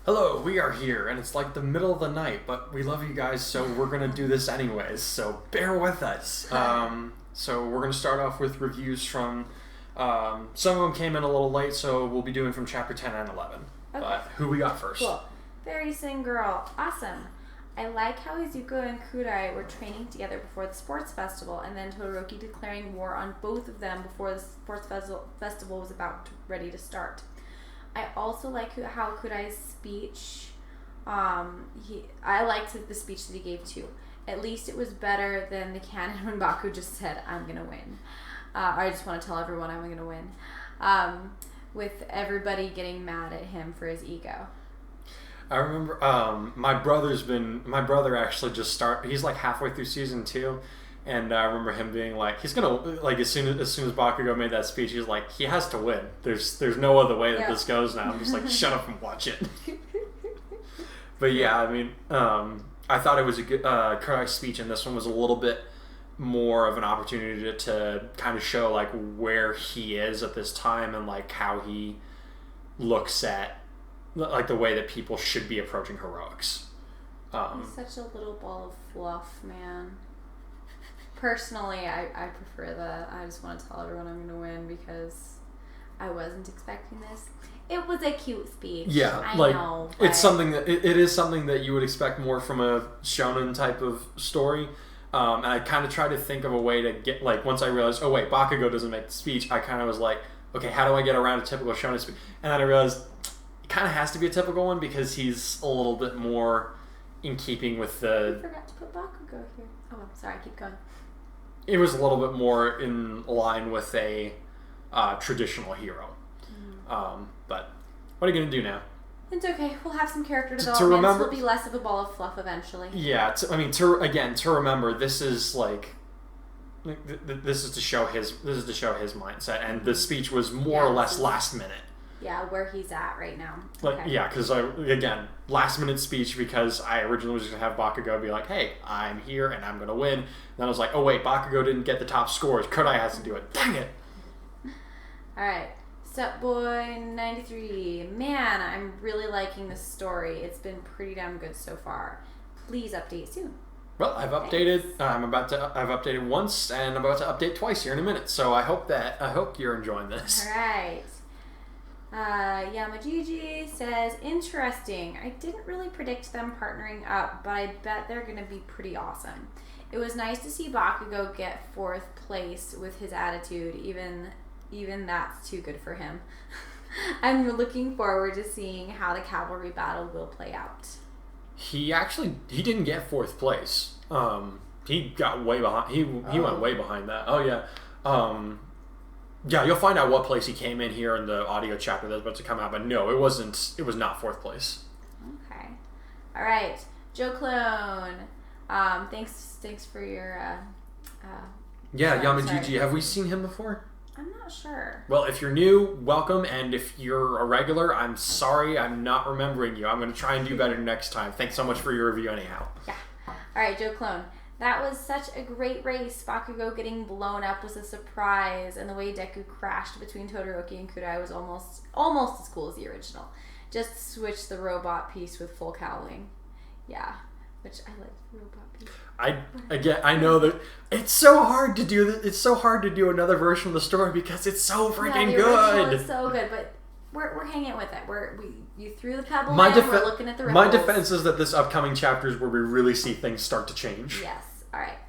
Hello, we are here, and it's like the middle of the night, but we love you guys, so we're going to do this anyways, so bear with us. So we're going to start off with reviews from, some of them came in a little late, so we'll be doing from chapter 10 and 11. Okay. But who we got first? Cool. Fairy Sing Girl. Awesome. I like how Izuku and Kurai were training together before the sports festival, and then Todoroki declaring war on both of them before the sports festival was ready to start. I also like how Kurai's speech, I liked the speech that he gave too. At least it was better than the canon when Baku just said, I'm going to win. I just want to tell everyone I'm going to win. With everybody getting mad at him for his ego. I remember my brother actually he's like halfway through season 2. And I remember him being like, he's gonna like as soon as Bakugo made that speech, he's like, he has to win. There's no other way that this goes now. I'm just like, shut up and watch it. But yeah, I mean, I thought it was a good Kurai's speech, and this one was a little bit more of an opportunity to kind of show like where he is at this time and like how he looks at like the way that people should be approaching heroics. He's such a little ball of fluff, man. Personally, I prefer that. I just want to tell everyone I'm going to win because I wasn't expecting this. It was a cute speech. Yeah, I know. It's something that it is something that you would expect more from a shonen type of story. And I kind of tried to think of a way to get like once I realized, oh wait, Bakugo doesn't make the speech. I kind of was like, okay, how do I get around a typical shonen speech? And then I realized it kind of has to be a typical one because he's a little bit more in keeping with the. I forgot to put Bakugo here. Oh, I'm sorry. Keep going. It was a little bit more in line with a traditional hero. But what are you going to do now? It's okay. We'll have some character development. We'll be less of a ball of fluff eventually. Yeah. To remember, this is like... This is to show his mindset, and the speech was more or less last minute. Yeah, where he's at right now. Like, okay. Yeah, because again, last minute speech because I originally was just going to have Bakugo be like, hey, I'm here and I'm going to win. And then I was like, oh wait, Bakugo didn't get the top scores. Kurai has to do it. Dang it! Alright, Step Boy 93. Man, I'm really liking this story. It's been pretty damn good so far. Please update soon. Well, I've updated. I've updated once and I'm about to update twice here in a minute. So I hope you're enjoying this. Alright. Yamajiji says, interesting. I didn't really predict them partnering up, but I bet they're going to be pretty awesome. It was nice to see Bakugo get 4th place with his attitude. Even that's too good for him. I'm looking forward to seeing how the cavalry battle will play out. He didn't get 4th place. He got way behind. He went way behind that. Oh yeah. Yeah, you'll find out what place he came in here in the audio chapter that's about to come out, but no, it wasn't. It was not 4th place. Okay. All right, Joe Clone. Thanks for your. Yamajiji. Have we seen him before? I'm not sure. Well, if you're new, welcome, and if you're a regular, I'm sorry, I'm not remembering you. I'm going to try and do better next time. Thanks so much for your review, anyhow. Yeah. All right, Joe Clone. That was such a great race. Bakugo getting blown up was a surprise, and the way Deku crashed between Todoroki and Kurai was almost as cool as the original. Just switch the robot piece with full cowling. Yeah, which I like the robot piece. I know that it's so hard to do this. It's so hard to do another version of the story because it's so freaking good. It's so good, but we're hanging with it. You threw the pebble in. We're looking at the ripples. My defense is that this upcoming chapter is where we really see things start to change. Yes. All right.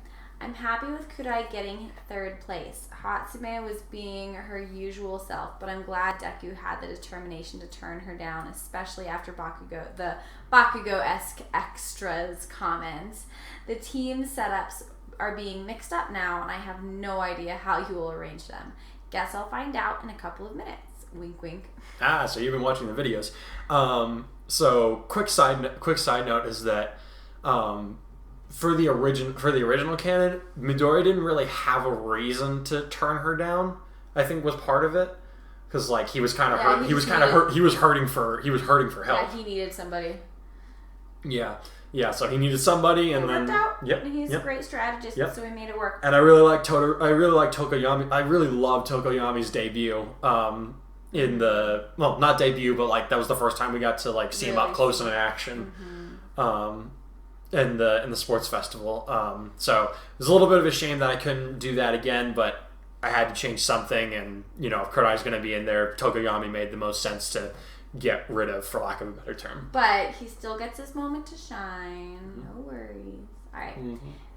I'm happy with Kurai getting 3rd place. Hatsume was being her usual self, but I'm glad Deku had the determination to turn her down, especially after the Bakugo-esque extras comments. The team setups are being mixed up now, and I have no idea how you will arrange them. Guess I'll find out in a couple of minutes. Wink, wink. So you've been watching the videos. So quick side note is that for the original canon, Midoriya didn't really have a reason to turn her down. I think was part of it because like he was kind of hurt. He was kind of hurt. He was hurting for help. Yeah, he needed somebody. Yeah. So he needed somebody, and then worked out. Yep. And he's a great strategist, so he made it work. And I really like Tokoyami. I really love Tokoyami's debut. in the not debut, but like that was the first time we got to like see him up close and in action. In the sports festival. So it was a little bit of a shame that I couldn't do that again, but I had to change something, and if Kurai's going to be in there, Tokoyami made the most sense to get rid of, for lack of a better term. But he still gets his moment to shine. No worries. Alright.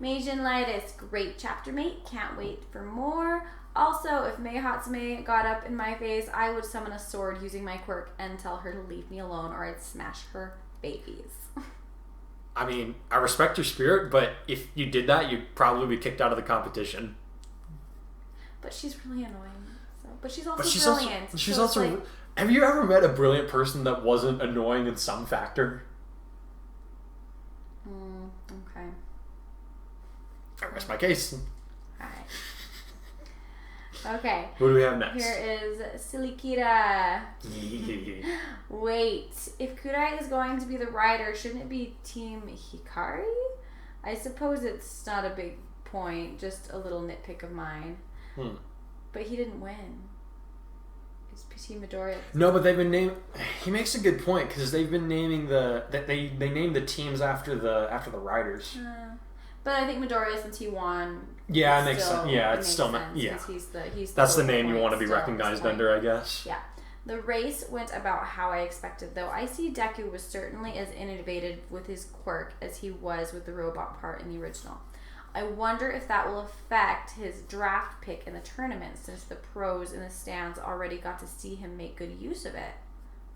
Meijin Lightis, great chapter mate. Can't wait for more. Also, if Mei Hatsume got up in my face, I would summon a sword using my quirk and tell her to leave me alone, or I'd smash her babies. I mean, I respect your spirit, but if you did that, you'd probably be kicked out of the competition. But she's really annoying. But she's also brilliant. She's also. Have you ever met a brilliant person that wasn't annoying in some factor? Okay. I rest my case. Alright. Okay. Who do we have next? Here is Silikira. Wait. If Kurai is going to be the rider, shouldn't it be Team Hikari? I suppose it's not a big point, just a little nitpick of mine. But he didn't win. It's Team Midoriya. No, but they've been named. He makes a good point because they've been naming they named the teams after the riders. But I think Midoriya, since he won. Yeah, it makes sense. Yeah, it's still sense, yeah. He's that's the name you want to be recognized under, I guess. Yeah. The race went about how I expected, though. I see Deku was certainly as innovative with his quirk as he was with the robot part in the original. I wonder if that will affect his draft pick in the tournament, since the pros in the stands already got to see him make good use of it.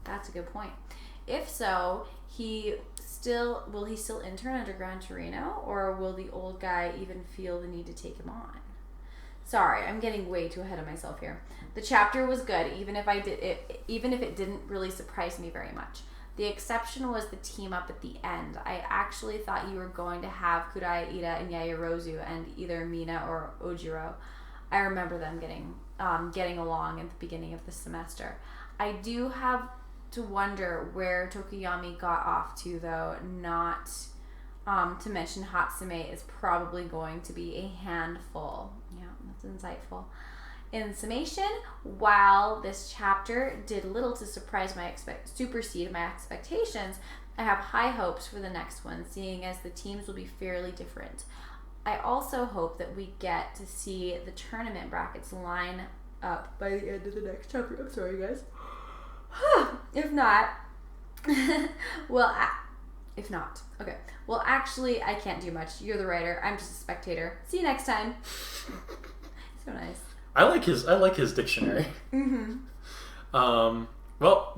That's a good point. If so, will he still intern under Gran Torino, or will the old guy even feel the need to take him on? Sorry, I'm getting way too ahead of myself here. The chapter was good, even if it didn't really surprise me very much. The exception was the team up at the end. I actually thought you were going to have Kurai, Ida, and Yaoyorozu and either Mina or Ojiro. I remember them getting along at the beginning of the semester. I do have to wonder where Tokoyami got off to, though. Not to mention Hatsume is probably going to be a handful. Yeah, that's insightful. In summation, while this chapter did little to supersede my expectations, I have high hopes for the next one, seeing as the teams will be fairly different. I also hope that we get to see the tournament brackets line up by the end of the next chapter. I'm sorry, guys. If not, okay. Well, actually, I can't do much. You're the writer. I'm just a spectator. See you next time. So nice. I like his dictionary. Well,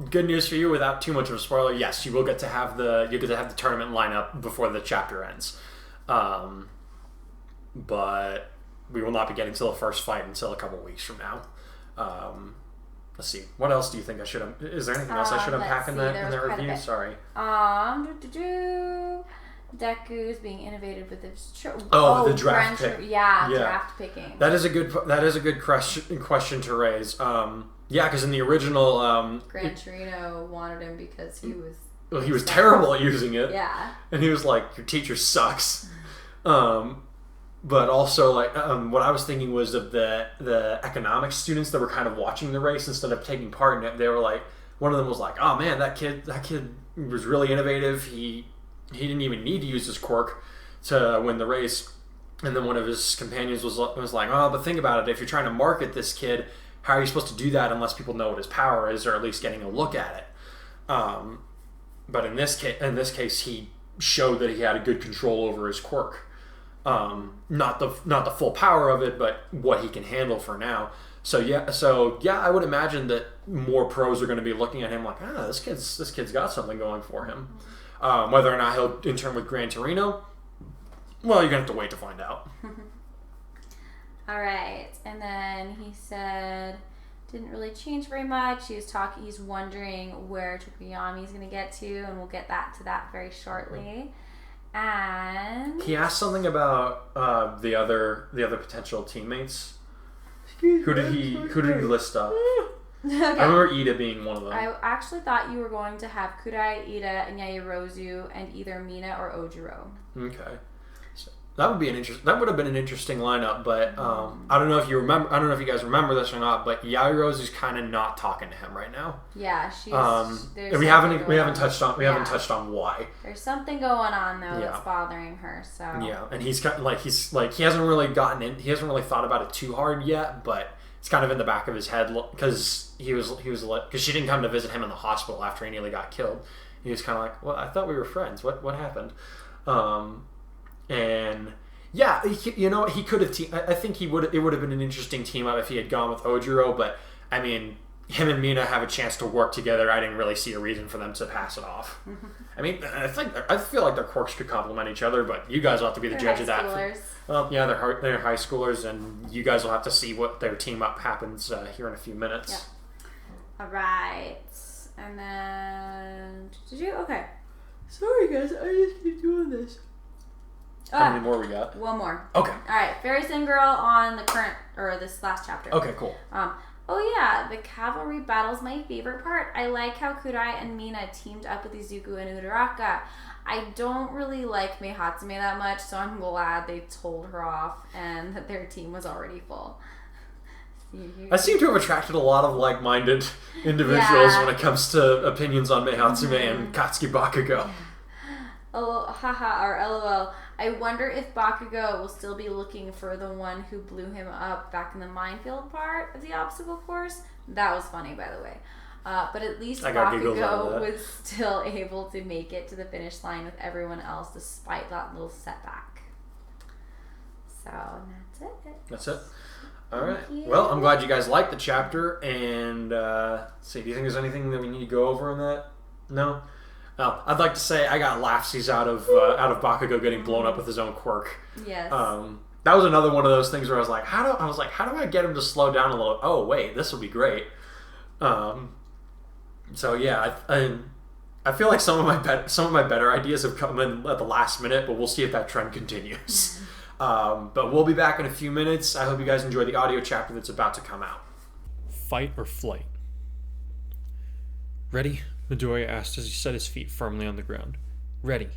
good news for you. Without too much of a spoiler, yes, you get to have the tournament lineup before the chapter ends. But we will not be getting to the first fight until a couple weeks from now. Let's see. What else do you think I should have? Is there anything else I should unpack in that review? Sorry. Deku's being innovative with his the draft pick. Draft picking. That is a good question to raise. Because in the original, Gran Torino wanted him because he was. Well, he was terrible at using it. Yeah. And he was like, "Your teacher sucks." But also, what I was thinking was of the economics students that were kind of watching the race instead of taking part in it. They were like, one of them was like, "Oh man, that kid was really innovative. He didn't even need to use his quirk to win the race." And then one of his companions was like, "Oh, but think about it. If you're trying to market this kid, how are you supposed to do that unless people know what his power is, or at least getting a look at it?" But in this case, he showed that he had a good control over his quirk. Not the full power of it, but what he can handle for now. So I would imagine that more pros are going to be looking at him like, this kid's got something going for him. Whether or not he'll intern with Gran Torino, well, you're going to have to wait to find out. All right, and then he said, didn't really change very much. He's wondering where Tokoyami's going to get to, and we'll get to that very shortly. And he asked something about the other potential teammates. Who did he list up? Okay. I remember Ida being one of them. I actually thought you were going to have Kurai, Ida, and Yaoyorozu, and either Mina or Ojiro. Okay. would be that would have been an interesting lineup, but I don't know if you guys remember this or not, but Yaoyorozu's kind of not talking to him right now. Yeah, she's. We haven't touched on why. There's something going on though that's bothering her. So yeah, and he hasn't really thought about it too hard yet, but it's kind of in the back of his head because because she didn't come to visit him in the hospital after he nearly got killed. He was kind of like, well, I thought we were friends. What happened? And yeah, he could have. I think it would have been an interesting team up if he had gone with Ojiro. But I mean, him and Mina have a chance to work together. I didn't really see a reason for them to pass it off. I mean, I feel like their quirks could complement each other, but you guys will have to be the judge of that. Well, yeah, they're high schoolers, and you guys will have to see what their team up happens here in a few minutes. Yeah. All right, and then okay? Sorry, guys, I just keep doing this. How many more we got? One more. Okay. All right, Fairy Sin Girl on the current or this last chapter. Okay, cool. Oh yeah, the cavalry battle's my favorite part. I like how Kurai and Mina teamed up with Izuku and Uraraka. I don't really like Mei Hatsume that much, so I'm glad they told her off and that their team was already full. I seem to have attracted a lot of like-minded individuals when it comes to opinions on Mei Hatsume and Katsuki Bakugo. Oh, haha, or LOL. I wonder if Bakugo will still be looking for the one who blew him up back in the minefield part of the obstacle course. That was funny, by the way. But at least Bakugo was still able to make it to the finish line with everyone else despite that little setback. So, that's it. That's it. All right. Well, I'm glad you guys liked the chapter. And, do you think there's anything that we need to go over on that? No? Oh, I'd like to say I got laughsies out of Bakugo getting blown up with his own quirk. Yes. That was another one of those things where I was like, how do I get him to slow down a little? Oh wait, this will be great. So yeah, I feel like some of my better ideas have come in at the last minute, but we'll see if that trend continues. But we'll be back in a few minutes. I hope you guys enjoy the audio chapter that's about to come out. Fight or flight? Ready? Midoriya asked as he set his feet firmly on the ground. Ready,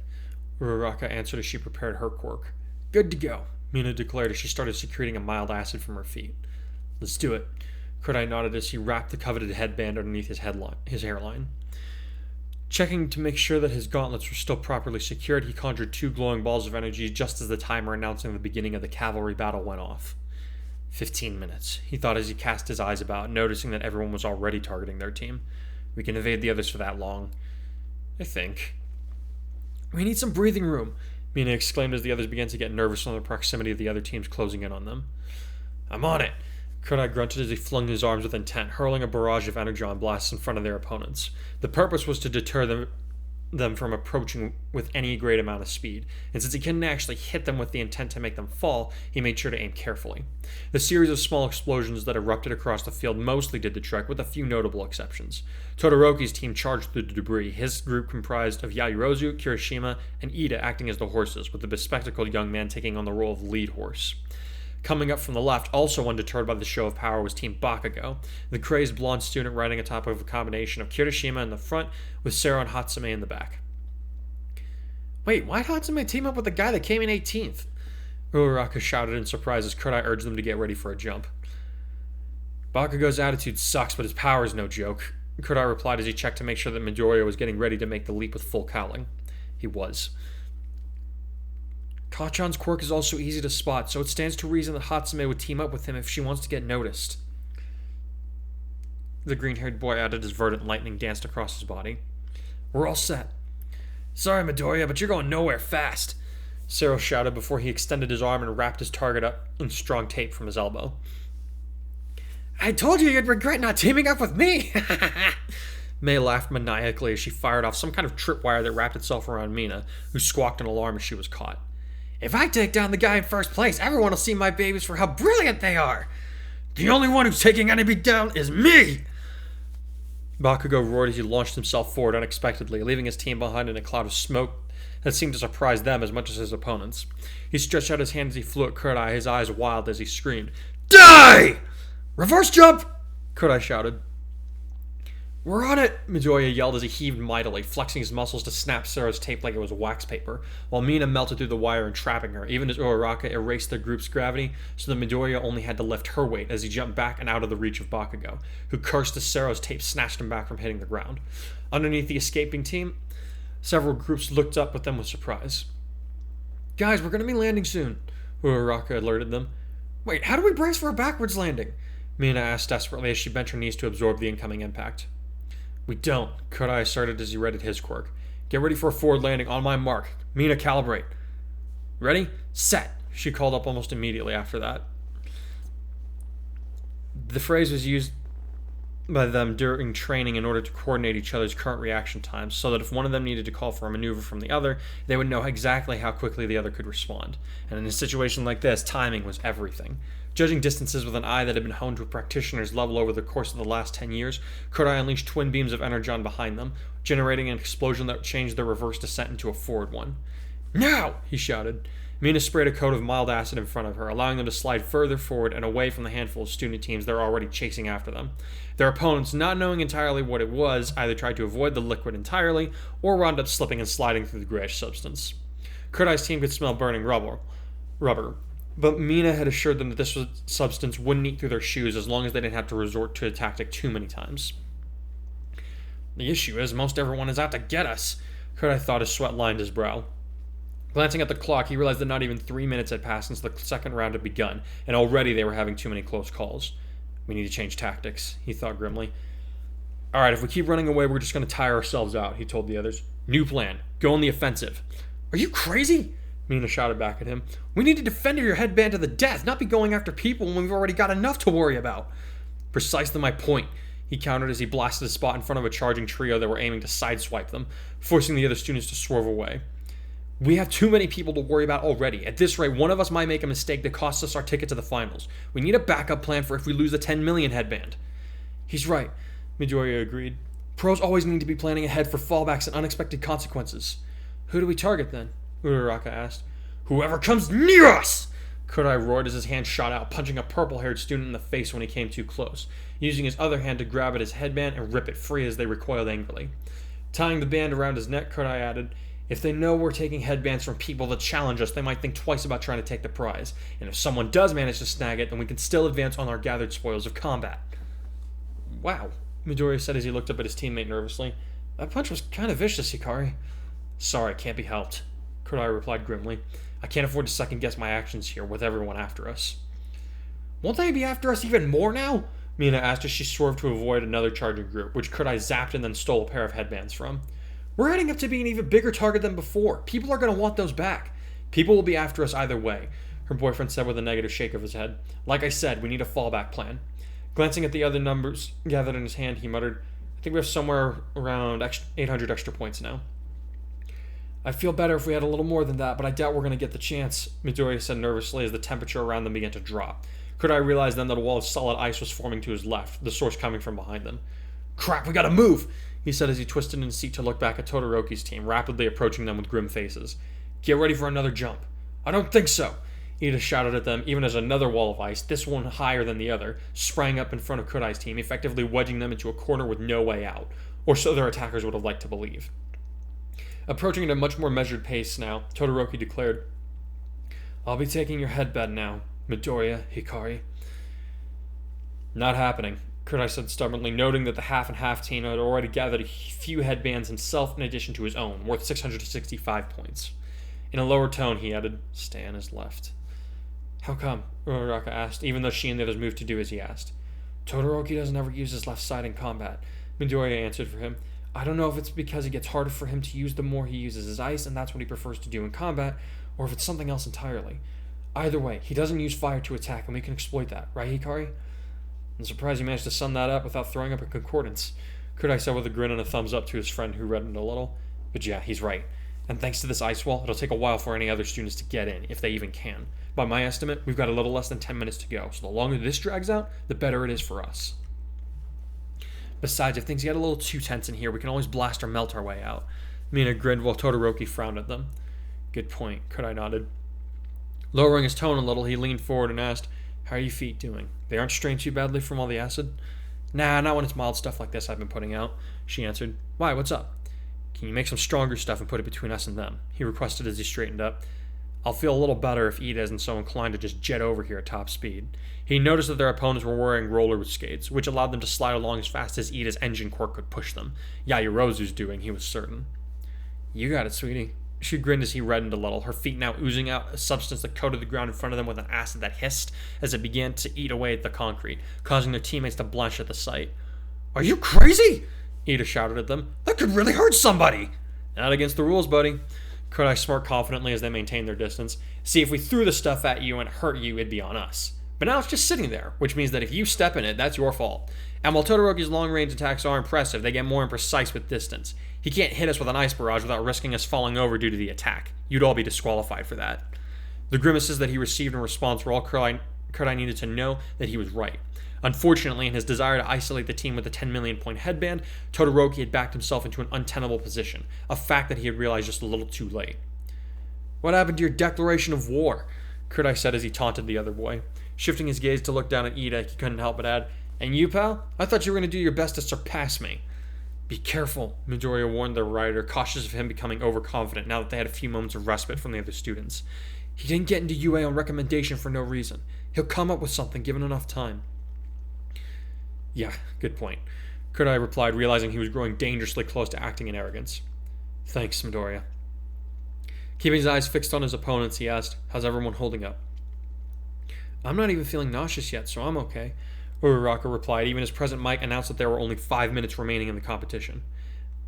Uraraka answered as she prepared her quirk. Good to go, Mina declared as she started secreting a mild acid from her feet. Let's do it. Kurai nodded as he wrapped the coveted headband underneath his hairline. Checking to make sure that his gauntlets were still properly secured, he conjured 2 glowing balls of energy just as the timer announcing the beginning of the cavalry battle went off. 15 minutes, he thought as he cast his eyes about, noticing that everyone was already targeting their team. We can evade the others for that long, I think. We need some breathing room, Mina exclaimed as the others began to get nervous on the proximity of the other teams closing in on them. I'm on it, Kurai grunted as he flung his arms with intent, hurling a barrage of energon blasts in front of their opponents. The purpose was to deter them from approaching with any great amount of speed, and since he couldn't actually hit them with the intent to make them fall, he made sure to aim carefully. The series of small explosions that erupted across the field mostly did the trick, with a few notable exceptions. Todoroki's team charged through the debris, his group comprised of Yaoyorozu, Kirishima, and Ida acting as the horses, with the bespectacled young man taking on the role of lead horse. Coming up from the left, also undeterred by the show of power, was Team Bakugo, the crazed blonde student riding atop of a combination of Kirishima in the front with Sero and Hatsume in the back. Wait, why'd Hatsume team up with the guy that came in 18th? Uraraka shouted in surprise as Kurai urged them to get ready for a jump. Bakugo's attitude sucks, but his power is no joke, Kurai replied as he checked to make sure that Midoriya was getting ready to make the leap with full cowling. He was. Kachan's quirk is also easy to spot, so it stands to reason that Hatsume would team up with him if she wants to get noticed. The green-haired boy added as verdant lightning danced across his body. We're all set. Sorry, Midoriya, but you're going nowhere fast, Sero shouted before he extended his arm and wrapped his target up in strong tape from his elbow. I told you you'd regret not teaming up with me! Mei laughed maniacally as she fired off some kind of tripwire that wrapped itself around Mina, who squawked in alarm as she was caught. If I take down the guy in first place, everyone will see my babies for how brilliant they are! The only one who's taking anybody down is me! Bakugo roared as he launched himself forward unexpectedly, leaving his team behind in a cloud of smoke that seemed to surprise them as much as his opponents. He stretched out his hand as he flew at Kurai, his eyes wild as he screamed, Die! Reverse jump! Kurai shouted. We're on it! Midoriya yelled as he heaved mightily, flexing his muscles to snap Sero's tape like it was wax paper, while Mina melted through the wire and trapping her, even as Uraraka erased the group's gravity, so that Midoriya only had to lift her weight as he jumped back and out of the reach of Bakugo, who cursed as Sero's tape snatched him back from hitting the ground. Underneath the escaping team, several groups looked up at them with surprise. Guys, we're going to be landing soon, Uraraka alerted them. Wait, how do we brace for a backwards landing? Mina asked desperately as she bent her knees to absorb the incoming impact. We don't, Kurai asserted as he readied his quirk. Get ready for a forward landing on my mark. Mina, calibrate. Ready? Set, she called up almost immediately after that. The phrase was used by them during training in order to coordinate each other's current reaction times, so that if one of them needed to call for a maneuver from the other, they would know exactly how quickly the other could respond. And in a situation like this, timing was everything. Judging distances with an eye that had been honed to a practitioner's level over the course of the last 10 years, Kurai unleashed twin beams of energon behind them, generating an explosion that changed their reverse descent into a forward one. Now! He shouted. Mina sprayed a coat of mild acid in front of her, allowing them to slide further forward and away from the handful of student teams that were already chasing after them. Their opponents, not knowing entirely what it was, either tried to avoid the liquid entirely, or wound up slipping and sliding through the grayish substance. Kurai's team could smell burning rubber, but Mina had assured them that this substance wouldn't eat through their shoes as long as they didn't have to resort to a tactic too many times. The issue is, most everyone is out to get us, Kurai thought as sweat lined his brow. Glancing at the clock, he realized that not even 3 minutes had passed since the second round had begun, and already they were having too many close calls. We need to change tactics, he thought grimly. Alright, if we keep running away, we're just going to tire ourselves out, he told the others. New plan. Go on the offensive. Are you crazy? Mina shouted back at him. We need to defend your headband to the death, not be going after people when we've already got enough to worry about. Precisely my point, he countered as he blasted a spot in front of a charging trio that were aiming to sideswipe them, forcing the other students to swerve away. We have too many people to worry about already. At this rate, one of us might make a mistake that costs us our ticket to the finals. We need a backup plan for if we lose the 10 million headband. He's right, Midoriya agreed. Pros always need to be planning ahead for fallbacks and unexpected consequences. Who do we target then? Uraraka asked. Whoever comes near us! Kurai roared as his hand shot out, punching a purple-haired student in the face when he came too close, using his other hand to grab at his headband and rip it free as they recoiled angrily. Tying the band around his neck, Kurai added, if they know we're taking headbands from people that challenge us, they might think twice about trying to take the prize. And if someone does manage to snag it, then we can still advance on our gathered spoils of combat. Wow, Midoriya said as he looked up at his teammate nervously. That punch was kind of vicious, Hikari. Sorry, can't be helped, Kurai replied grimly. I can't afford to second-guess my actions here with everyone after us. Won't they be after us even more now? Mina asked as she swerved to avoid another charging group, which Kurai zapped and then stole a pair of headbands from. We're heading up to be an even bigger target than before. People are going to want those back. People will be after us either way, her boyfriend said with a negative shake of his head. Like I said, we need a fallback plan. Glancing at the other numbers gathered in his hand, he muttered, I think we have somewhere around 800 extra points now. I'd feel better if we had a little more than that, but I doubt we're going to get the chance, Midoriya said nervously as the temperature around them began to drop. Kurai realized then that a wall of solid ice was forming to his left, the source coming from behind them. Crap, we gotta move, he said as he twisted in his seat to look back at Todoroki's team, rapidly approaching them with grim faces. Get ready for another jump. I don't think so, Ida shouted at them, even as another wall of ice, this one higher than the other, sprang up in front of Kurai's team, effectively wedging them into a corner with no way out, or so their attackers would have liked to believe. Approaching at a much more measured pace now, Todoroki declared, I'll be taking your headband now, Midoriya, Hikari. Not happening, Kurai said stubbornly, noting that the half-and-half team had already gathered a few headbands himself in addition to his own, worth 665 points. In a lower tone, he added, Stay on his left. How come? Uraraka asked, even though she and the others moved to do as he asked. Todoroki doesn't ever use his left side in combat, Midoriya answered for him. I don't know if it's because it gets harder for him to use the more he uses his ice, and that's what he prefers to do in combat, or if it's something else entirely. Either way, he doesn't use fire to attack, and we can exploit that, right, Hikari? I'm surprised he managed to sum that up without throwing up a concordance, Kurai said with a grin and a thumbs up to his friend who reddened a little. But yeah, he's right. And thanks to this ice wall, it'll take a while for any other students to get in, if they even can. By my estimate, we've got a little less than 10 minutes to go, so the longer this drags out, the better it is for us. Besides, if things get a little too tense in here, we can always blast or melt our way out. Mina grinned while Todoroki frowned at them. Good point, Kurai nodded. Lowering his tone a little, he leaned forward and asked, How are your feet doing? They aren't strained too badly from all the acid? Nah, not when it's mild stuff like this I've been putting out, she answered. Why, what's up? Can you make some stronger stuff and put it between us and them? He requested as he straightened up. I'll feel a little better if Ida isn't so inclined to just jet over here at top speed. He noticed that their opponents were wearing roller skates, which allowed them to slide along as fast as Ida's engine core could push them. Yayorozu's doing, he was certain. You got it, sweetie. She grinned as he reddened a little, her feet now oozing out a substance that coated the ground in front of them with an acid that hissed as it began to eat away at the concrete, causing their teammates to blench at the sight. Are you crazy? Ida shouted at them. That could really hurt somebody! Not against the rules, buddy. Kurai smirked confidently as they maintained their distance. See, if we threw the stuff at you and hurt you, it'd be on us. But now it's just sitting there, which means that if you step in it, that's your fault. And while Todoroki's long-range attacks are impressive, they get more imprecise with distance. He can't hit us with an ice barrage without risking us falling over due to the attack. You'd all be disqualified for that. The grimaces that he received in response were all Kurai needed to know that he was right. Unfortunately, in his desire to isolate the team with the 10 million point headband, Todoroki had backed himself into an untenable position, a fact that he had realized just a little too late. What happened to your declaration of war? Kurai said as he taunted the other boy. Shifting his gaze to look down at Ida, he couldn't help but add, And you, pal? I thought you were going to do your best to surpass me. Be careful, Midoriya warned their rider, cautious of him becoming overconfident now that they had a few moments of respite from the other students. He didn't get into UA on recommendation for no reason. He'll come up with something given enough time. Yeah, good point. Kurai replied, realizing he was growing dangerously close to acting in arrogance. Thanks, Midoriya. Keeping his eyes fixed on his opponents, he asked, How's everyone holding up? I'm not even feeling nauseous yet, so I'm okay, Uraraka replied, even as President Mike announced that there were only 5 minutes remaining in the competition.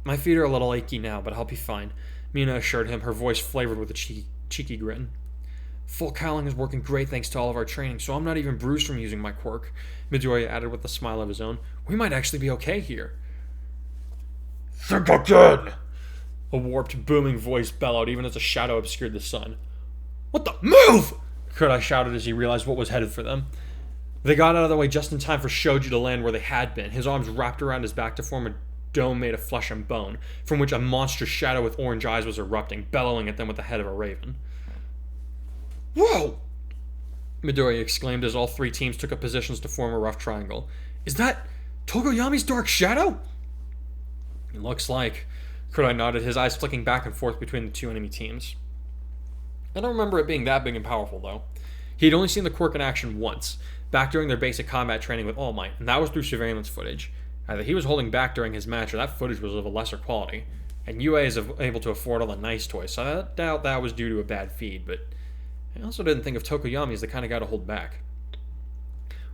My feet are a little achy now, but I'll be fine, Mina assured him, her voice flavored with a cheeky grin. Full cowling is working great thanks to all of our training, so I'm not even bruised from using my quirk, Midoriya added with a smile of his own. We might actually be okay here. Think again! A warped, booming voice bellowed even as a shadow obscured the sun. What the— Move! Kurai shouted as he realized what was headed for them. They got out of the way just in time for Shoji to land where they had been, his arms wrapped around his back to form a dome made of flesh and bone, from which a monstrous shadow with orange eyes was erupting, bellowing at them with the head of a raven. Whoa! Midoriya exclaimed as all 3 teams took up positions to form a rough triangle. Is that Togoyami's dark shadow? It looks like. Kurai nodded, his eyes flicking back and forth between the 2 enemy teams. I don't remember it being that big and powerful, though. He had only seen the quirk in action once, back during their basic combat training with All Might, and that was through surveillance footage. Either he was holding back during his match, or that footage was of a lesser quality. And UA is able to afford all the nice toys, so I doubt that was due to a bad feed, but I also didn't think of Tokoyami as the kind of guy to hold back.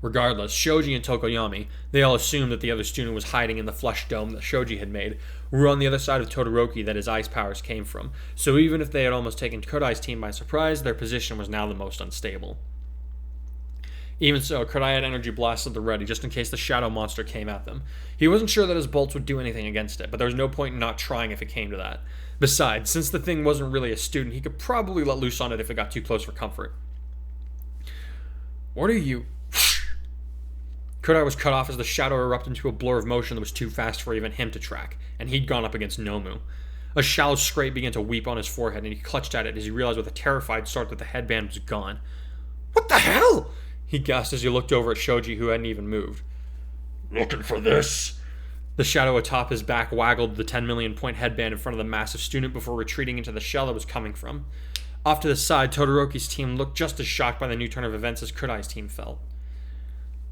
Regardless, Shoji and Tokoyami, they all assumed that the other student was hiding in the flesh dome that Shoji had made, were on the other side of Todoroki that his ice powers came from, so even if they had almost taken Kurai's team by surprise, their position was now the most unstable. Even so, Kurai had energy blasts at the ready just in case the shadow monster came at them. He wasn't sure that his bolts would do anything against it, but there was no point in not trying if it came to that. Besides, since the thing wasn't really a student, he could probably let loose on it if it got too close for comfort. What are you... Kurai was cut off as the shadow erupted into a blur of motion that was too fast for even him to track, and he'd gone up against Nomu. A shallow scrape began to weep on his forehead, and he clutched at it as he realized with a terrified start that the headband was gone. What the hell? He gasped as he looked over at Shoji, who hadn't even moved. Looking for this? The shadow atop his back waggled the 10 million point headband in front of the massive student before retreating into the shell it was coming from. Off to the side, Todoroki's team looked just as shocked by the new turn of events as Kurai's team felt.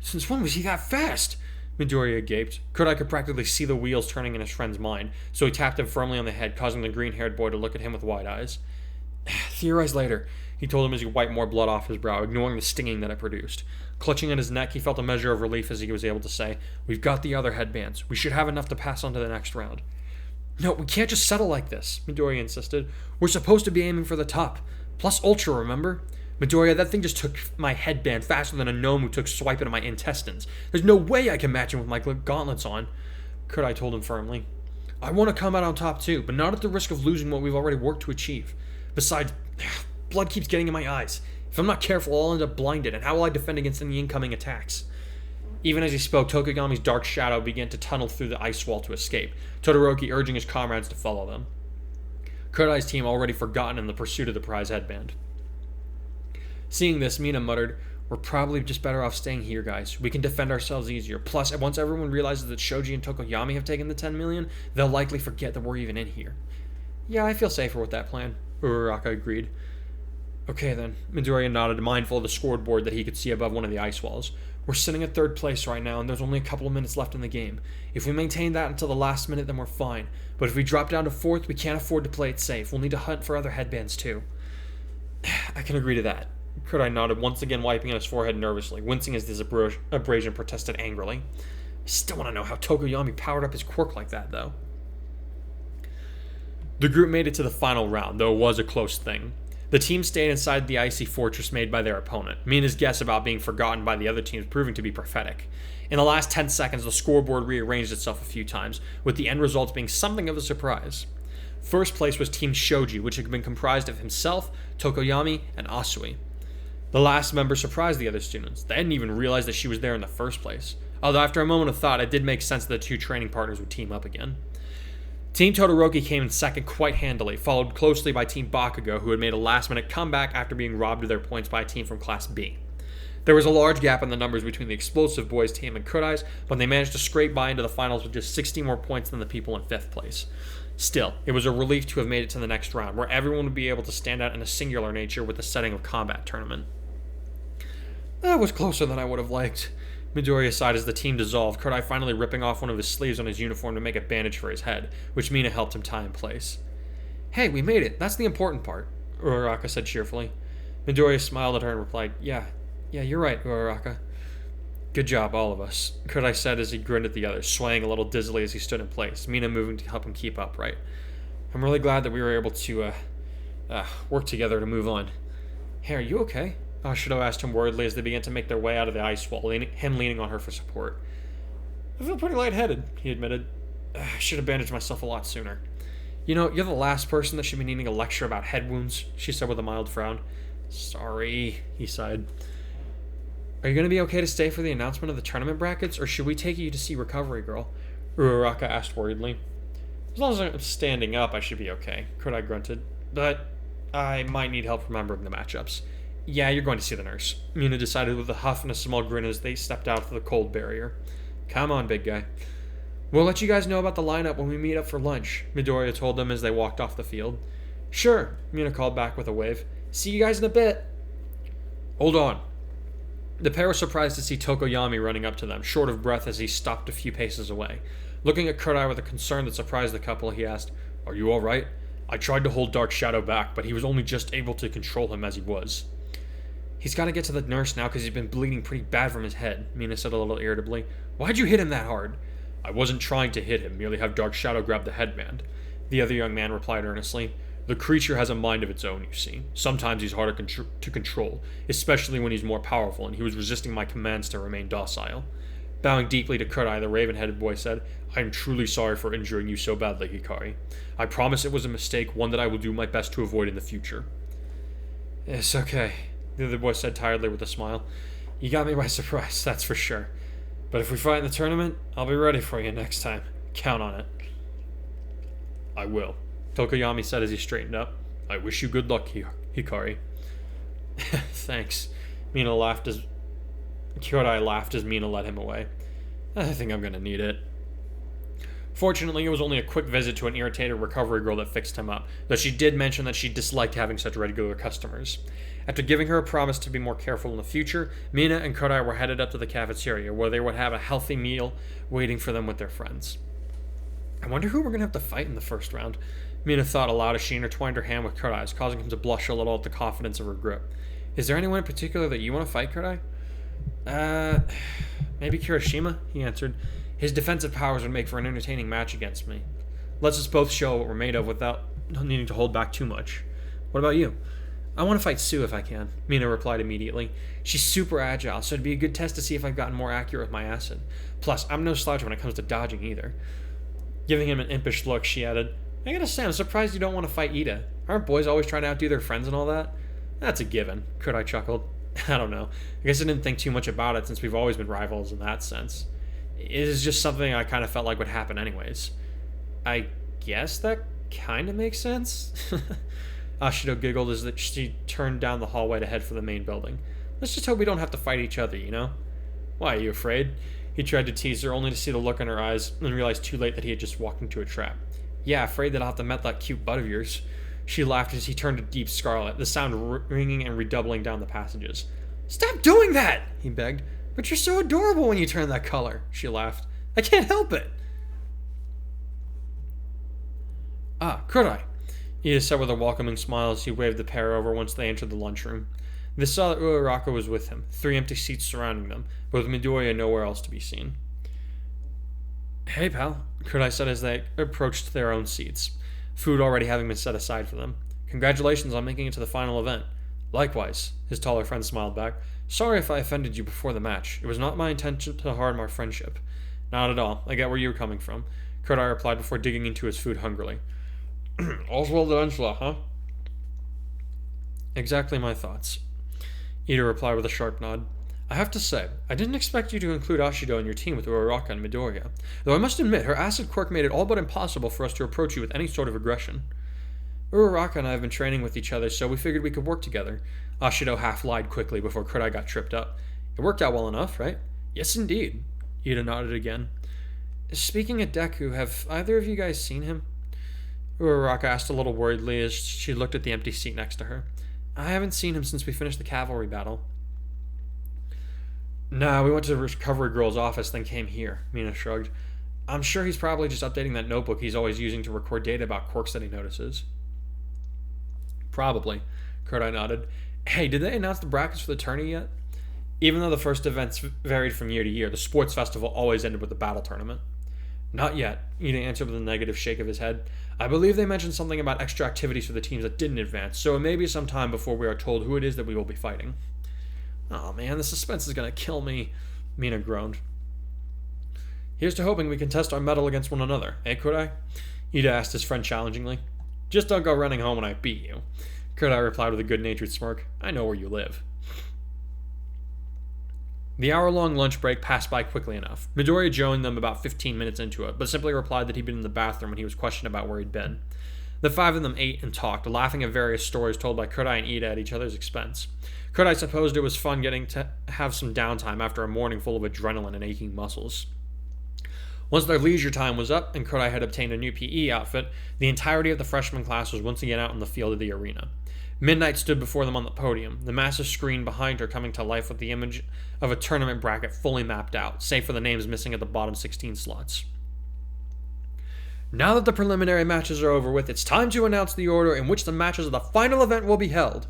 Since when was he that fast? Midoriya gaped. Kurai could practically see the wheels turning in his friend's mind, so he tapped him firmly on the head, causing the green-haired boy to look at him with wide eyes. Theorize later, he told him as he wiped more blood off his brow, ignoring the stinging that it produced. Clutching at his neck, he felt a measure of relief as he was able to say, We've got the other headbands. We should have enough to pass on to the next round. No, we can't just settle like this, Midoriya insisted. We're supposed to be aiming for the top. Plus Ultra, remember? Midoriya, that thing just took my headband faster than a gnome who took swipe into my intestines. There's no way I can match him with my gauntlets on, Kurai told him firmly. I want to come out on top too, but not at the risk of losing what we've already worked to achieve. Besides, blood keeps getting in my eyes. If I'm not careful, I'll end up blinded, and how will I defend against any incoming attacks? Even as he spoke, Tokugami's dark shadow began to tunnel through the ice wall to escape, Todoroki urging his comrades to follow them. Kurai's team already forgotten in the pursuit of the prize headband. Seeing this, Mina muttered, We're probably just better off staying here, guys. We can defend ourselves easier. Plus, once everyone realizes that Shoji and Tokoyami have taken the 10 million, they'll likely forget that we're even in here. Yeah, I feel safer with that plan, Uraraka agreed. Okay then, Midoriya nodded, mindful of the scoreboard that he could see above one of the ice walls. We're sitting at 3rd place right now, and there's only a couple of minutes left in the game. If we maintain that until the last minute, then we're fine. But if we drop down to 4th, we can't afford to play it safe. We'll need to hunt for other headbands too. I can agree to that. Kurai nodded, once again wiping on his forehead nervously, wincing as this abrasion protested angrily. I still want to know how Tokoyami powered up his quirk like that, though. The group made it to the final round, though it was a close thing. The team stayed inside the icy fortress made by their opponent, Mina's guess about being forgotten by the other teams proving to be prophetic. In the last 10 seconds, the scoreboard rearranged itself a few times, with the end results being something of a surprise. First place was Team Shoji, which had been comprised of himself, Tokoyami, and Asui. The last member surprised the other students. They hadn't even realized that she was there in the first place. Although after a moment of thought, it did make sense that the two training partners would team up again. Team Todoroki came in second quite handily, followed closely by Team Bakugo, who had made a last-minute comeback after being robbed of their points by a team from Class B. There was a large gap in the numbers between the Explosive Boys team and Kurai's, but they managed to scrape by into the finals with just 60 more points than the people in 5th place. Still, it was a relief to have made it to the next round, where everyone would be able to stand out in a singular nature with the setting of combat tournament. That was closer than I would have liked. Midoriya sighed as the team dissolved, Kurai finally ripping off one of his sleeves on his uniform to make a bandage for his head, which Mina helped him tie in place. Hey, we made it. That's the important part, Uraraka said cheerfully. Midoriya smiled at her and replied, Yeah, you're right, Uraraka. Good job, all of us, Kurai said as he grinned at the others, swaying a little dizzily as he stood in place, Mina moving to help him keep upright. I'm really glad that we were able to, work together to move on. Hey, are you okay? Ashido asked him worriedly as they began to make their way out of the ice wall, him leaning on her for support. I feel pretty lightheaded, he admitted. I should have bandaged myself a lot sooner. You know, you're the last person that should be needing a lecture about head wounds, she said with a mild frown. Sorry, he sighed. Are you going to be okay to stay for the announcement of the tournament brackets, or should we take you to see Recovery Girl? Uraraka asked worriedly. As long as I'm standing up, I should be okay, Kurai grunted. But I might need help remembering the matchups. Yeah, you're going to see the nurse, Mina decided with a huff and a small grin as they stepped out of the cold barrier. Come on, big guy. We'll let you guys know about the lineup when we meet up for lunch, Midoriya told them as they walked off the field. Sure, Mina called back with a wave. See you guys in a bit. Hold on. The pair was surprised to see Tokoyami running up to them, short of breath as he stopped a few paces away. Looking at Kurai with a concern that surprised the couple, he asked, Are you alright? I tried to hold Dark Shadow back, but he was only just able to control him as he was. He's got to get to the nurse now because he's been bleeding pretty bad from his head, Mina said a little irritably. Why'd you hit him that hard? I wasn't trying to hit him, merely have Dark Shadow grab the headband. The other young man replied earnestly. The creature has a mind of its own, you see. Sometimes he's harder to control, especially when he's more powerful, and he was resisting my commands to remain docile. Bowing deeply to Kurai, the raven-headed boy said, I am truly sorry for injuring you so badly, Hikari. I promise it was a mistake, one that I will do my best to avoid in the future. It's okay, the other boy said tiredly with a smile. You got me by surprise, that's for sure. But if we fight in the tournament, I'll be ready for you next time. Count on it. I will, Tokoyami said as he straightened up. I wish you good luck, Hikari. Thanks. Kurai laughed as Mina led him away. I think I'm gonna need it. Fortunately, it was only a quick visit to an irritated recovery girl that fixed him up, though she did mention that she disliked having such regular customers. After giving her a promise to be more careful in the future, Mina and Kurai were headed up to the cafeteria, where they would have a healthy meal waiting for them with their friends. I wonder who we're gonna have to fight in the first round, Mina thought aloud as she intertwined her hand with Kurai's, causing him to blush a little at the confidence of her grip. Is there anyone in particular that you want to fight, Kurai? Maybe Kirishima, he answered. His defensive powers would make for an entertaining match against me. Let's us both show what we're made of without needing to hold back too much. What about you? I want to fight Sue if I can, Mina replied immediately. She's super agile, so it'd be a good test to see if I've gotten more accurate with my acid. Plus, I'm no slouch when it comes to dodging either. Giving him an impish look, she added, I gotta say, I'm surprised you don't want to fight Ida. Aren't boys always trying to outdo their friends and all that? That's a given, Kurai chuckled. I don't know. I guess I didn't think too much about it since we've always been rivals in that sense. It is just something I kind of felt like would happen anyways. I guess that kind of makes sense? Ashido giggled as she turned down the hallway to head for the main building. Let's just hope we don't have to fight each other, you know? Why, are you afraid? He tried to tease her, only to see the look in her eyes, and realized too late that he had just walked into a trap. Yeah, afraid that I'll have to met that cute butt of yours. She laughed as he turned a deep scarlet, the sound ringing and redoubling down the passages. Stop doing that, he begged. But you're so adorable when you turn that color, she laughed. I can't help it. Ah, Kurai, Ida said with a welcoming smile as he waved the pair over once they entered the lunchroom. They saw that Uraraka was with him, 3 empty seats surrounding them, but with Midoriya nowhere else to be seen. Hey, pal, Kurai said as they approached their own seats, food already having been set aside for them. Congratulations on making it to the final event. Likewise, his taller friend smiled back. Sorry if I offended you before the match. It was not my intention to harm our friendship. Not at all. I get where you were coming from, Kurai replied before digging into his food hungrily. All's well that ends well, huh? Exactly my thoughts. Ida replied with a sharp nod. I have to say, I didn't expect you to include Ashido in your team with Uraraka and Midoriya, though I must admit her acid quirk made it all but impossible for us to approach you with any sort of aggression. Uraraka and I have been training with each other, so we figured we could work together. Ashido half lied quickly before Kurai got tripped up. It worked out well enough, right? Yes, indeed. Ida nodded again. Speaking of Deku, have either of you guys seen him? Uraraka asked a little worriedly as she looked at the empty seat next to her. I haven't seen him since we finished the cavalry battle. Nah, we went to the recovery girl's office, then came here, Mina shrugged. I'm sure he's probably just updating that notebook he's always using to record data about quirks that he notices. Probably, Kurai nodded. Hey, did they announce the brackets for the tourney yet? Even though the first events varied from year to year, the sports festival always ended with a battle tournament. Not yet, Ida answered with a negative shake of his head. I believe they mentioned something about extra activities for the teams that didn't advance, so it may be some time before we are told who it is that we will be fighting. Oh man, the suspense is gonna kill me, Mina groaned. Here's to hoping we can test our mettle against one another, eh, Kurai? Ida asked his friend challengingly. Just don't go running home when I beat you, Kurai replied with a good-natured smirk. I know where you live. The hour-long lunch break passed by quickly enough. Midoriya joined them about 15 minutes into it, but simply replied that he'd been in the bathroom when he was questioned about where he'd been. The 5 of them ate and talked, laughing at various stories told by Kurai and Ida at each other's expense. Kurai supposed it was fun getting to have some downtime after a morning full of adrenaline and aching muscles. Once their leisure time was up and Kurai had obtained a new PE outfit, the entirety of the freshman class was once again out in the field of the arena. Midnight stood before them on the podium, the massive screen behind her coming to life with the image of a tournament bracket fully mapped out, save for the names missing at the bottom 16 slots. Now that the preliminary matches are over with, it's time to announce the order in which the matches of the final event will be held,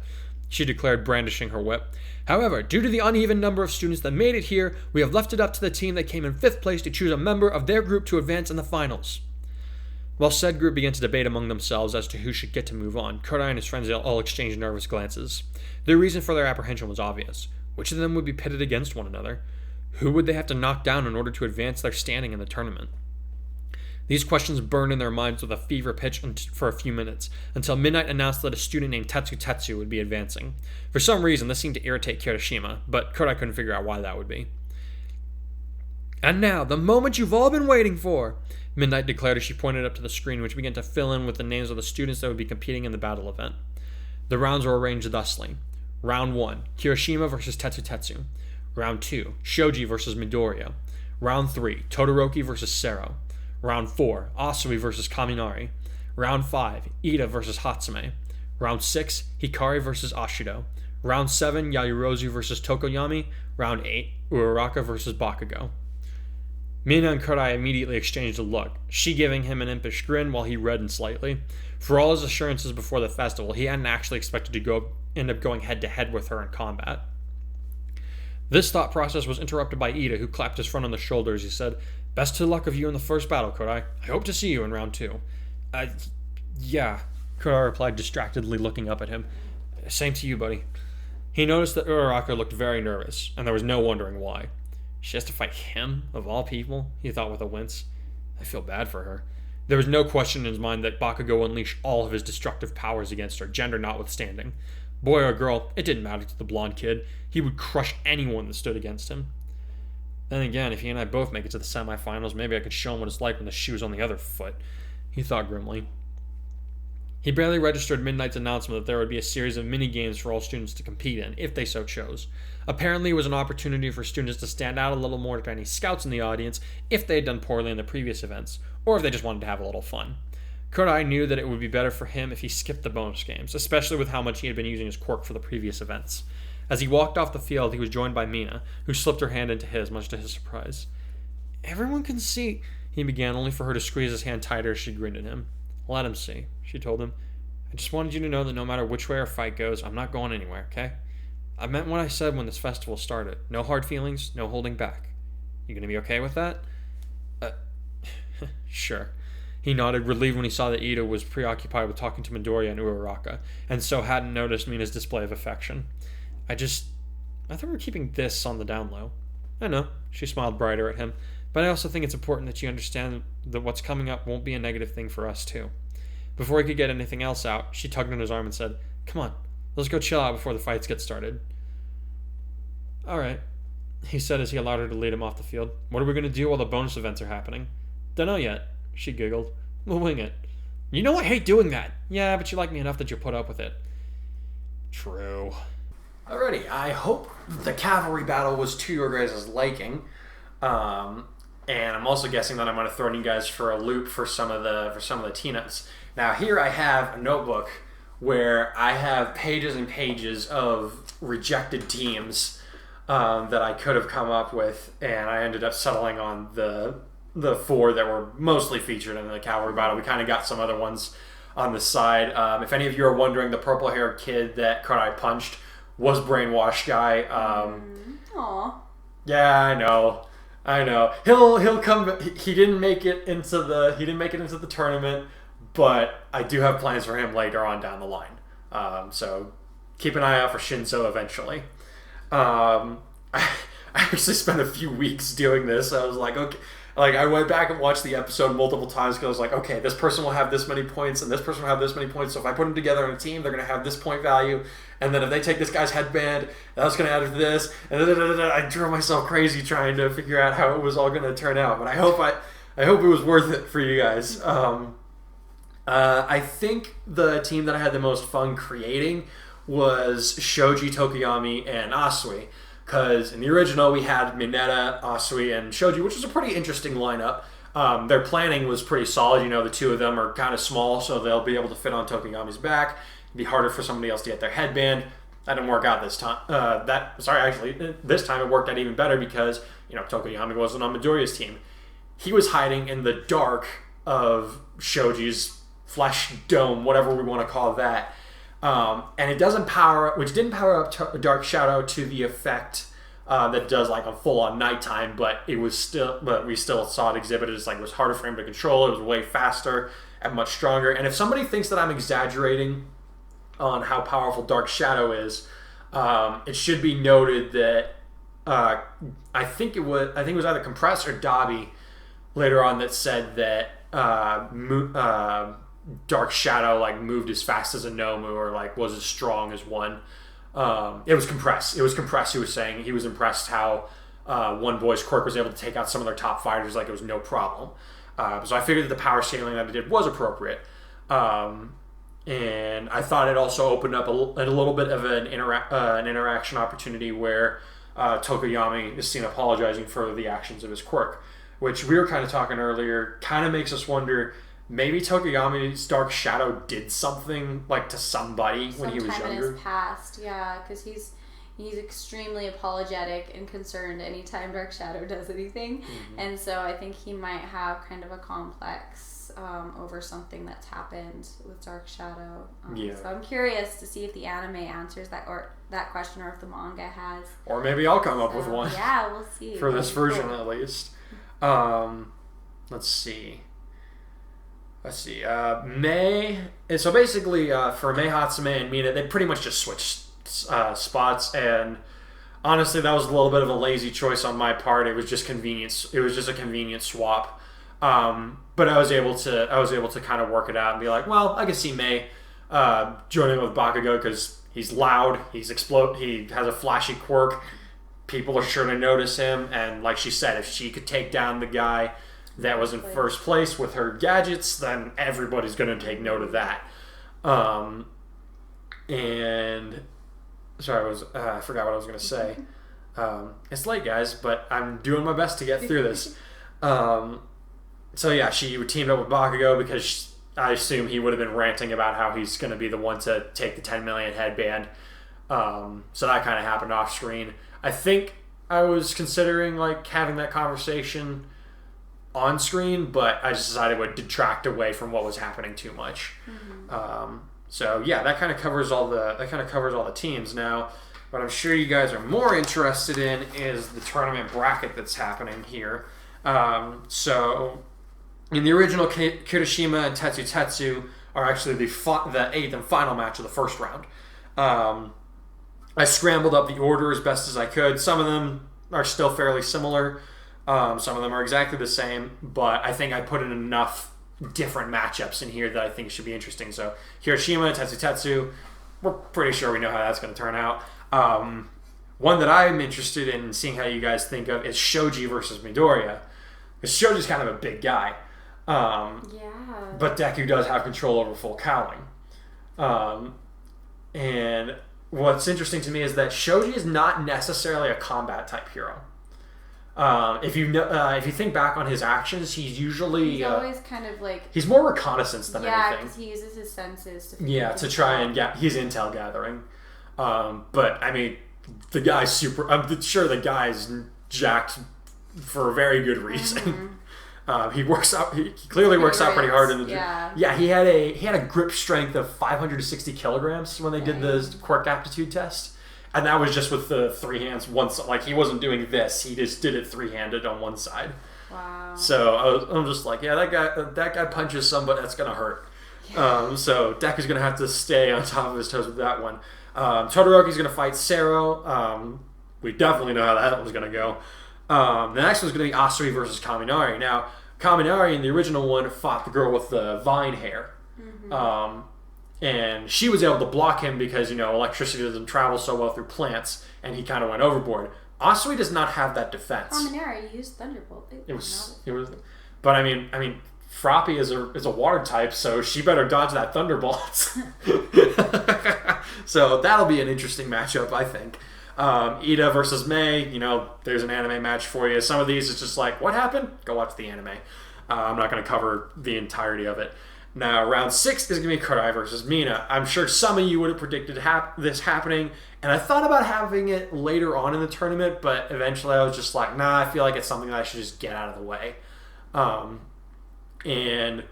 she declared, brandishing her whip. However, due to the uneven number of students that made it here, we have left it up to the team that came in 5th place to choose a member of their group to advance in the finals. While said group began to debate among themselves as to who should get to move on, Kurai and his friends all exchanged nervous glances. Their reason for their apprehension was obvious. Which of them would be pitted against one another? Who would they have to knock down in order to advance their standing in the tournament? These questions burned in their minds with a fever pitch for a few minutes, until Midnight announced that a student named Tetsu would be advancing. For some reason, this seemed to irritate Kirishima, but Kurai couldn't figure out why that would be. And now, the moment you've all been waiting for, Midnight declared as she pointed up to the screen, which began to fill in with the names of the students that would be competing in the battle event. The rounds were arranged thusly. Round 1, Kirishima versus Tetsu. Round 2, Shoji versus Midoriya. Round 3, Todoroki versus Sero. Round 4, Asui versus Kaminari. Round 5, Ida versus Hatsume. Round 6, Hikari versus Ashido. Round 7, Yayorozu versus Tokoyami. Round 8, Uraraka versus Bakugo. Mina and Kurai immediately exchanged a look, she giving him an impish grin while he reddened slightly. For all his assurances before the festival, he hadn't actually expected to end up going head-to-head with her in combat. This thought process was interrupted by Ida, who clapped his friend on the shoulder as he said, Best of luck of you in the first battle, Kurai. I hope to see you in round 2. Yeah, Kurai replied distractedly, looking up at him. Same to you, buddy. He noticed that Uraraka looked very nervous, and there was no wondering why. She has to fight him, of all people, he thought with a wince. I feel bad for her. There was no question in his mind that Bakugo would unleash all of his destructive powers against her, gender notwithstanding. Boy or girl, it didn't matter to the blonde kid. He would crush anyone that stood against him. Then again, if he and I both make it to the semifinals, maybe I could show him what it's like when the shoe's on the other foot, he thought grimly. He barely registered Midnight's announcement that there would be a series of mini-games for all students to compete in, if they so chose. Apparently, it was an opportunity for students to stand out a little more to any scouts in the audience if they had done poorly in the previous events, or if they just wanted to have a little fun. Kurai knew that it would be better for him if he skipped the bonus games, especially with how much he had been using his quirk for the previous events. As he walked off the field, he was joined by Mina, who slipped her hand into his, much to his surprise. "Everyone can see," he began, only for her to squeeze his hand tighter as she grinned at him. "Let him see," she told him. "I just wanted you to know that no matter which way our fight goes, I'm not going anywhere, okay? I meant what I said when this festival started. No hard feelings, no holding back. You gonna be okay with that?" Sure. He nodded, relieved when he saw that Ida was preoccupied with talking to Midoriya and Uraraka, and so hadn't noticed Mina's display of affection. I thought we were keeping this on the down low." "I know," she smiled brighter at him, "but I also think it's important that you understand that what's coming up won't be a negative thing for us, too." Before he could get anything else out, she tugged on his arm and said, "Come on, let's go chill out before the fights get started." "Alright," he said as he allowed her to lead him off the field. "What are we going to do while the bonus events are happening?" "Dunno yet," she giggled. "We'll wing it." "You know I hate doing that." "Yeah, but you like me enough that you'll put up with it." "True." Alrighty, I hope the cavalry battle was to your guys' liking. And I'm also guessing that I'm going to throw you guys for a loop for some of the T-nuts. Now here I have a notebook where I have pages and pages of rejected teams that I could have come up with, and I ended up settling on the 4 that were mostly featured in the cavalry battle. We kind of got some other ones on the side. If any of you are wondering, the purple-haired kid that Kurai punched was Brainwash Guy. Aw. Yeah, I know. He'll come. He didn't make it into the tournament, but I do have plans for him later on down the line. So keep an eye out for Shinzo eventually. I actually spent a few weeks doing this. I was like, okay. Like, I went back and watched the episode multiple times because I was like, okay, this person will have this many points and this person will have this many points. So if I put them together in a team, they're going to have this point value. And then if they take this guy's headband, that's going to add to this. And I drove myself crazy trying to figure out how it was all going to turn out. But I hope it was worth it for you guys. I think the team that I had the most fun creating was Shoji, Tokoyami, and Asui. Because in the original, we had Mineta, Asui, and Shoji, which was a pretty interesting lineup. Their planning was pretty solid. You know, the 2 of them are kind of small, so they'll be able to fit on Tokoyami's back. It'd be harder for somebody else to get their headband. That didn't work out this time. This time it worked out even better because, you know, Tokoyami wasn't on Midoriya's team. He was hiding in the dark of Shoji's flesh dome, whatever we want to call that. And it doesn't didn't power up Dark Shadow to the effect that does like a full-on nighttime, but we still saw it exhibited as like it was harder for him to control. It was way faster and much stronger. And if somebody thinks that I'm exaggerating on how powerful Dark Shadow is, it should be noted that I think it was either Compress or Dobby later on that said that Dark Shadow like moved as fast as a Nomu or like was as strong as one. It was Compress. It was Compress who was saying he was impressed how One Boy's quirk was able to take out some of their top fighters like it was no problem. So I figured that the power scaling that it did was appropriate. And I thought it also opened up a little bit of an interaction opportunity where Tokoyami is seen apologizing for the actions of his quirk, which we were kind of talking earlier, kind of makes us wonder, maybe Tokoyami's Dark Shadow did something like to somebody when he was younger. Sometime in his past, yeah, because he's extremely apologetic and concerned anytime Dark Shadow does anything. Mm-hmm. And so I think he might have kind of a complex over something that's happened with Dark Shadow. So I'm curious to see if the anime answers that question, or if the manga has. Or maybe I'll come up with one. Yeah, we'll see. For this version, at least. Let's see. Mei. And so basically, for Mei, Hatsume, and Mina, they pretty much just switched spots, and honestly, that was a little bit of a lazy choice on my part. It was just convenience. It was just a convenient swap. But I was able to kind of work it out and be like, well, I can see Mei joining with Bakugo because he's loud, he has a flashy quirk. People are sure to notice him, and like she said, if she could take down the guy that was in first place with her gadgets, then everybody's going to take note of that. And sorry, I forgot what I was going to say. It's late, guys, but I'm doing my best to get through this. So yeah, she teamed up with Bakugo because I assume he would have been ranting about how he's going to be the one to take the 10 million headband. So that kind of happened off screen. I think I was considering like having that conversation on screen, but I just decided it would detract away from what was happening too much. So yeah, that kind of covers all the teams. Now, what I'm sure you guys are more interested in is the tournament bracket that's happening here. So in the original, Kirishima and Tetsu are actually the 8th and final match of the first round. I scrambled up the order as best as I could. Some of them are still fairly similar. Some of them are exactly the same, but I think I put in enough different matchups in here that I think should be interesting. So Hiroshima, Tetsu, we're pretty sure we know how that's going to turn out. One that I'm interested in seeing how you guys think of is Shoji versus Midoriya. Because Shoji's kind of a big guy. But Deku does have control over full cowling. And what's interesting to me is that Shoji is not necessarily a combat type hero. If you think back on his actions, he's always kind of like he's more reconnaissance than anything. Yeah, because he uses his senses to try and he's intel gathering. But I mean, the guy's super. I'm sure the guy's jacked for a very good reason. He clearly works out pretty hard in the gym. Yeah, he had a grip strength of 560 kilograms when they did the quirk aptitude test. And that was just with the 3 hands. Like he wasn't doing this; he just did it 3-handed on one side. Wow. So I'm just like, yeah, that guy punches somebody, that's gonna hurt. Yeah. So Deku's gonna have to stay on top of his toes with that one. Todoroki's gonna fight Sero. We definitely know how that was gonna go. The next one's gonna be Asuri versus Kaminari. Now, Kaminari in the original one fought the girl with the vine hair. And she was able to block him because, electricity doesn't travel so well through plants, and he kind of went overboard. Asui does not have that defense. Kaminari used Thunderbolt. It was, but I mean, Froppy is a water type, so she better dodge that Thunderbolt. So that'll be an interesting matchup, I think. Ida versus Mei, there's an anime match for you. Some of these it's just like, what happened? Go watch the anime. I'm not going to cover the entirety of it. Now, round 6 is going to be Kurai versus Mina. I'm sure some of you would have predicted this happening, and I thought about having it later on in the tournament, but eventually I was just like, nah, I feel like it's something that I should just get out of the way. And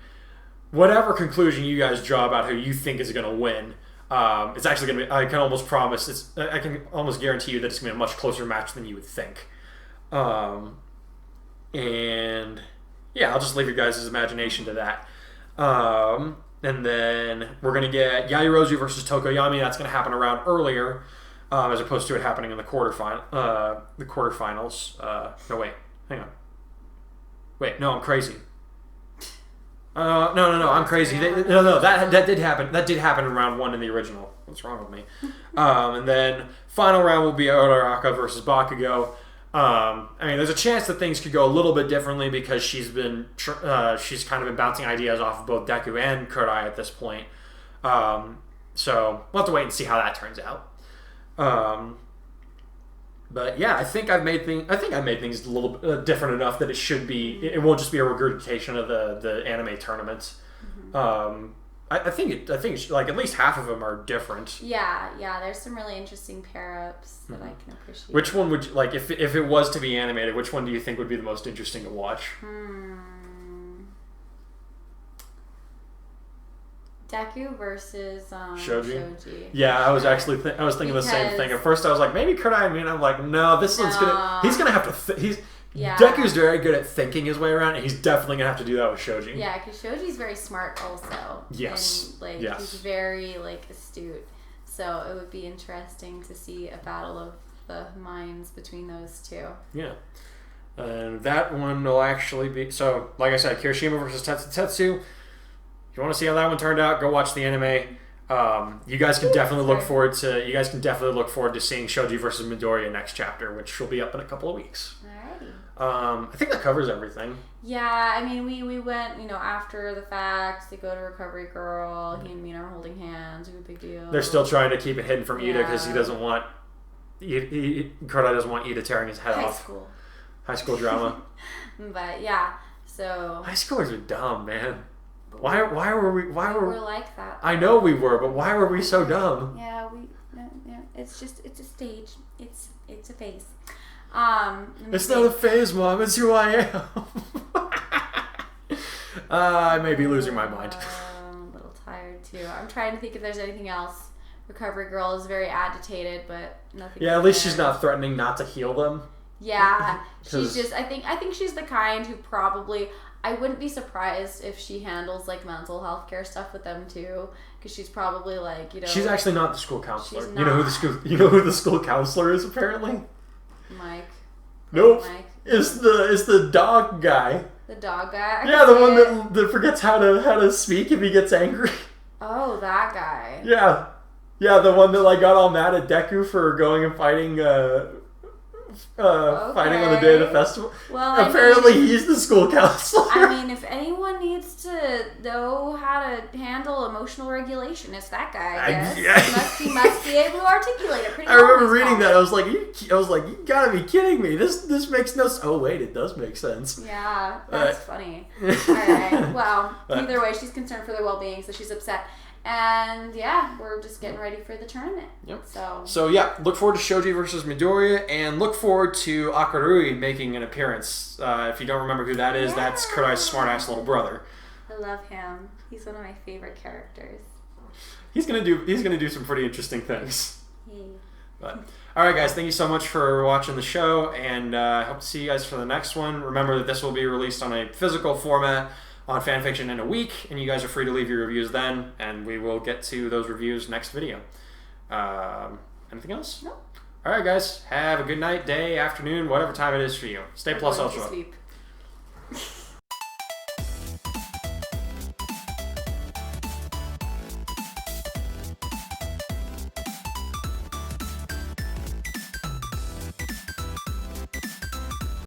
whatever conclusion you guys draw about who you think is going to win, it's actually going to be, I can almost guarantee you that it's going to be a much closer match than you would think. And yeah, I'll just leave your guys' imagination to that. And then we're going to get Yairozu versus Tokoyami. That's going to happen a round earlier, as opposed to it happening in the quarterfinals. No, wait. Hang on. Wait, no, I'm crazy. No, I'm crazy. That did happen. That did happen in round 1 in the original. What's wrong with me? And then final round will be Uraraka versus Bakugo. There's a chance that things could go a little bit differently because she's kind of been bouncing ideas off of both Deku and Kurai at this point. So we'll have to wait and see how that turns out. But yeah, I think I made things a little bit different enough that it should be. It won't just be a regurgitation of the anime tournaments. I think like at least half of them are different. Yeah. There's some really interesting pair-ups that I can appreciate. Which one would you, like if it was to be animated? Which one do you think would be the most interesting to watch? Deku versus Shoji. Yeah, I was actually I was thinking the same thing. At first, I was like, maybe Kurai and Mina. I'm like, no, this one's gonna. He's gonna have to. Deku's very good at thinking his way around, and he's definitely gonna have to do that with Shoji. Yeah, because Shoji's very smart also. Yes. And he's very astute. So it would be interesting to see a battle of the minds between those two. Yeah. And that one will actually be like I said, Kirishima versus Tetsu. If you want to see how that one turned out, go watch the anime. You guys can definitely look forward to seeing Shoji versus Midoriya next chapter, which will be up in a couple of weeks. I think that covers everything. Yeah, I mean, we went, after the fact, they go to Recovery Girl, he and Mina are holding hands, no big deal. They're still trying to keep it hidden from Ida because he Yeah. doesn't want, Kurai doesn't want Ida tearing his head off. High school drama. But yeah, so... High schoolers are dumb, man. Why were we like that. I know we were, but why were we so dumb? Yeah, it's a stage. It's a phase. It's not a phase, Mom. It's who I am. I may be losing my mind. I'm a little tired too. I'm trying to think if there's anything else. Recovery Girl is very agitated, but nothing. Yeah, at least she's not threatening not to heal them. Yeah, she's just. I think she's the kind who probably. I wouldn't be surprised if she handles like mental health care stuff with them too, because she's probably like She's actually not the school counselor. She's You know who the school counselor is apparently. Mike. Nope. Mike. It's the dog guy. The dog guy. Yeah, the one that forgets how to speak if he gets angry. Oh, that guy. Yeah. Yeah, the one that got all mad at Deku for going and fighting fighting on the day of the festival. Well, apparently he's the school counselor. I mean, if anyone needs to know how to handle emotional regulation, it's that guy. I guess. He must be able to articulate it pretty well. I remember reading that. I was like, you gotta be kidding me. This makes no sense. Oh wait, it does make sense. Yeah, that's funny. All right. Well, either way, she's concerned for their well-being, so she's upset. And yeah, we're just getting ready for the tournament. Yep. So yeah, look forward to Shoji versus Midoriya, and look forward to Akarui making an appearance. If you don't remember who that is, that's Kurai's smartass little brother. I love him. He's one of my favorite characters. He's gonna do some pretty interesting things. Hey. But all right, guys, thank you so much for watching the show, and I hope to see you guys for the next one. Remember that this will be released on a physical format on Fanfiction in a week, and you guys are free to leave your reviews then, and we will get to those reviews next video. Anything else? No. All right, guys. Have a good night, day, afternoon, whatever time it is for you. Stay plus ultra.